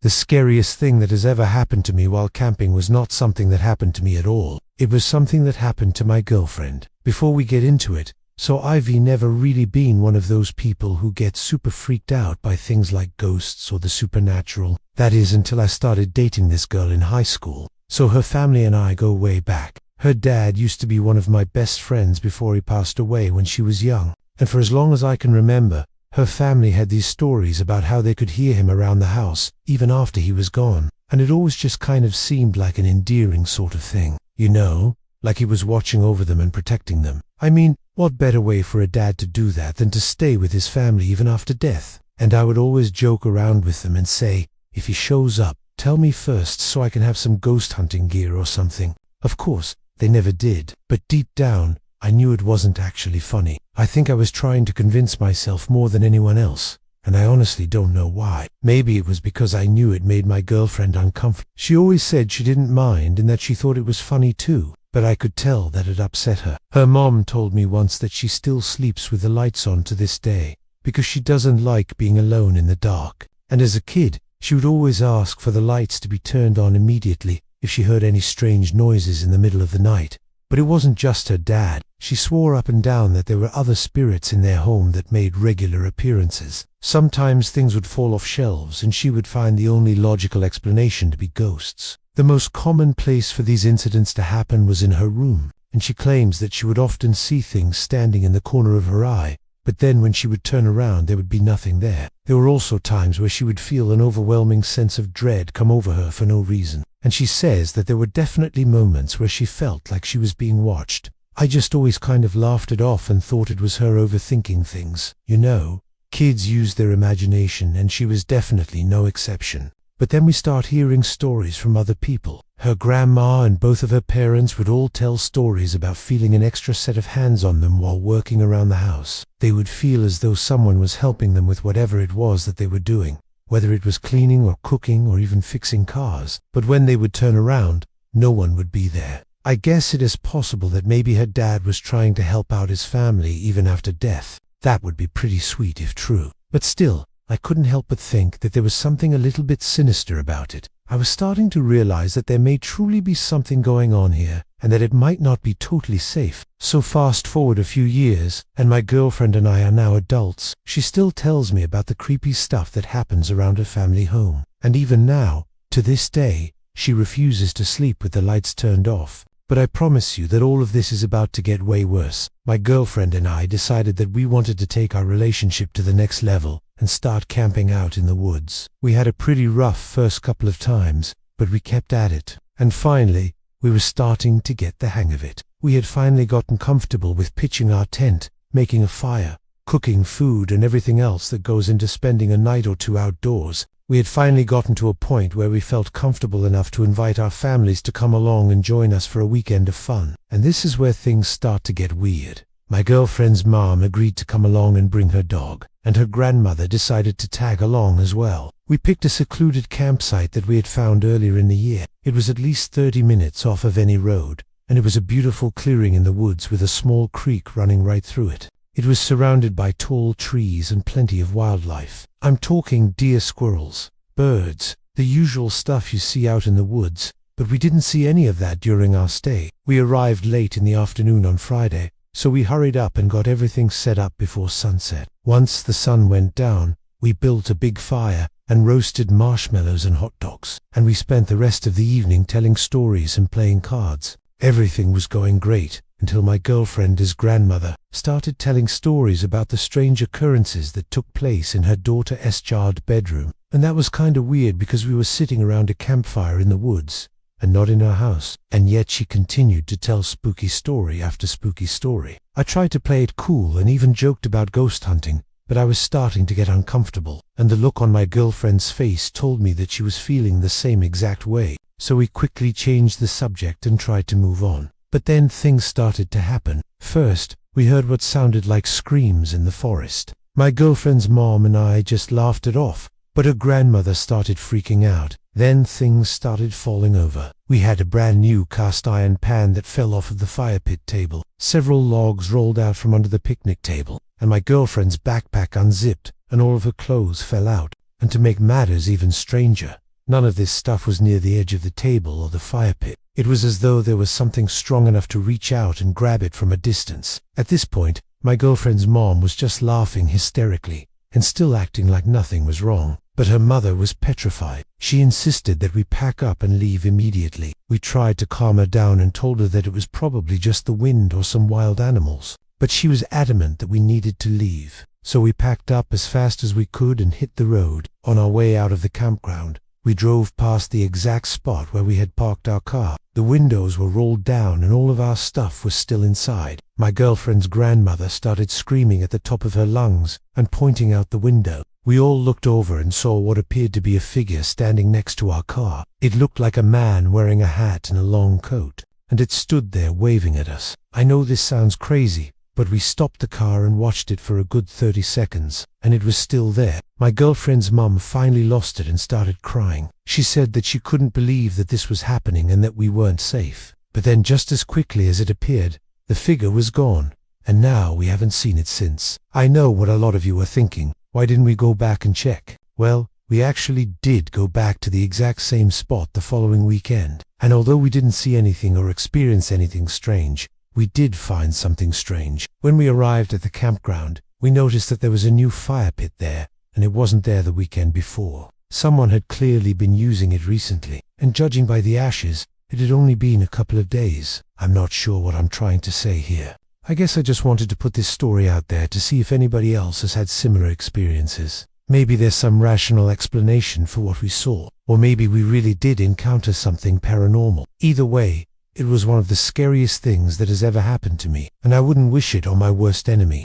The scariest thing that has ever happened to me while camping was not something that happened to me at all. It was something that happened to my girlfriend. Before we get into it, so Ivy never really been one of those people who get super freaked out by things like ghosts or the supernatural. That is until I started dating this girl in high school. So her family and I go way back. Her dad used to be one of my best friends before he passed away when she was young. And for as long as I can remember, her family had these stories about how they could hear him around the house, even after he was gone. And it always just kind of seemed like an endearing sort of thing. You know, like he was watching over them and protecting them. I mean, what better way for a dad to do that than to stay with his family even after death? And I would always joke around with them and say, if he shows up, tell me first so I can have some ghost hunting gear or something. Of course, they never did, but deep down, I knew it wasn't actually funny. I think I was trying to convince myself more than anyone else, and I honestly don't know why. Maybe it was because I knew it made my girlfriend uncomfortable. She always said she didn't mind and that she thought it was funny too, but I could tell that it upset her. Her mom told me once that she still sleeps with the lights on to this day, because she doesn't like being alone in the dark. And as a kid, she would always ask for the lights to be turned on immediately if she heard any strange noises in the middle of the night. But it wasn't just her dad. She swore up and down that there were other spirits in their home that made regular appearances. Sometimes things would fall off shelves and she would find the only logical explanation to be ghosts. The most common place for these incidents to happen was in her room, and she claims that she would often see things standing in the corner of her eye, but then when she would turn around there would be nothing there. There were also times where she would feel an overwhelming sense of dread come over her for no reason, and she says that there were definitely moments where she felt like she was being watched. I just always kind of laughed it off and thought it was her overthinking things. You know, kids use their imagination and she was definitely no exception. But then we start hearing stories from other people. Her grandma and both of her parents would all tell stories about feeling an extra set of hands on them while working around the house. They would feel as though someone was helping them with whatever it was that they were doing, whether it was cleaning or cooking or even fixing cars. But when they would turn around, no one would be there. I guess it is possible that maybe her dad was trying to help out his family even after death. That would be pretty sweet if true. But still, I couldn't help but think that there was something a little bit sinister about it. I was starting to realize that there may truly be something going on here, and that it might not be totally safe. So fast forward a few years, and my girlfriend and I are now adults. She still tells me about the creepy stuff that happens around her family home. And even now, to this day, she refuses to sleep with the lights turned off. But I promise you that all of this is about to get way worse. My girlfriend and I decided that we wanted to take our relationship to the next level and start camping out in the woods. We had a pretty rough first couple of times, but we kept at it. And finally, we were starting to get the hang of it. We had finally gotten comfortable with pitching our tent, making a fire, cooking food and everything else that goes into spending a night or two outdoors. We had finally gotten to a point where we felt comfortable enough to invite our families to come along and join us for a weekend of fun. And this is where things start to get weird. My girlfriend's mom agreed to come along and bring her dog, and her grandmother decided to tag along as well. We picked a secluded campsite that we had found earlier in the year. It was at least 30 minutes off of any road, and it was a beautiful clearing in the woods with a small creek running right through it. It was surrounded by tall trees and plenty of wildlife. I'm talking deer, squirrels, birds, the usual stuff you see out in the woods, but we didn't see any of that during our stay. We arrived late in the afternoon on Friday, so we hurried up and got everything set up before sunset. Once the sun went down, we built a big fire and roasted marshmallows and hot dogs, and we spent the rest of the evening telling stories and playing cards. Everything was going great until my girlfriend's grandmother started telling stories about the strange occurrences that took place in her daughter's child's bedroom. And that was kinda weird because we were sitting around a campfire in the woods and not in our house. And yet she continued to tell spooky story after spooky story. I tried to play it cool and even joked about ghost hunting, but I was starting to get uncomfortable, and the look on my girlfriend's face told me that she was feeling the same exact way. So we quickly changed the subject and tried to move on. But then things started to happen. First, we heard what sounded like screams in the forest. My girlfriend's mom and I just laughed it off, but her grandmother started freaking out. Then things started falling over. We had a brand new cast iron pan that fell off of the fire pit table. Several logs rolled out from under the picnic table, and my girlfriend's backpack unzipped and all of her clothes fell out. And to make matters even stranger, None of this stuff was near the edge of the table or the fire pit. It was as though there was something strong enough to reach out and grab it from a distance. At this point, my girlfriend's mom was just laughing hysterically and still acting like nothing was wrong. But her mother was petrified. She insisted that we pack up and leave immediately. We tried to calm her down and told her that it was probably just the wind or some wild animals. But she was adamant that we needed to leave. So we packed up as fast as we could and hit the road. On our way out of the campground, we drove past the exact spot where we had parked our car. The windows were rolled down and all of our stuff was still inside. My girlfriend's grandmother started screaming at the top of her lungs and pointing out the window. We all looked over and saw what appeared to be a figure standing next to our car. It looked like a man wearing a hat and a long coat, and it stood there waving at us. I know this sounds crazy, but we stopped the car and watched it for a good 30 seconds, and it was still there. My girlfriend's mum finally lost it and started crying. She said that she couldn't believe that this was happening and that we weren't safe. But then just as quickly as it appeared, the figure was gone, and now we haven't seen it since. I know what a lot of you are thinking. Why didn't we go back and check? Well, we actually did go back to the exact same spot the following weekend. And although we didn't see anything or experience anything strange, we did find something strange. When we arrived at the campground, we noticed that there was a new fire pit there, and it wasn't there the weekend before. Someone had clearly been using it recently, and judging by the ashes, it had only been a couple of days. I'm not sure what I'm trying to say here. I guess I just wanted to put this story out there to see if anybody else has had similar experiences. Maybe there's some rational explanation for what we saw, or maybe we really did encounter something paranormal. Either way, it was one of the scariest things that has ever happened to me, and I wouldn't wish it on my worst enemy.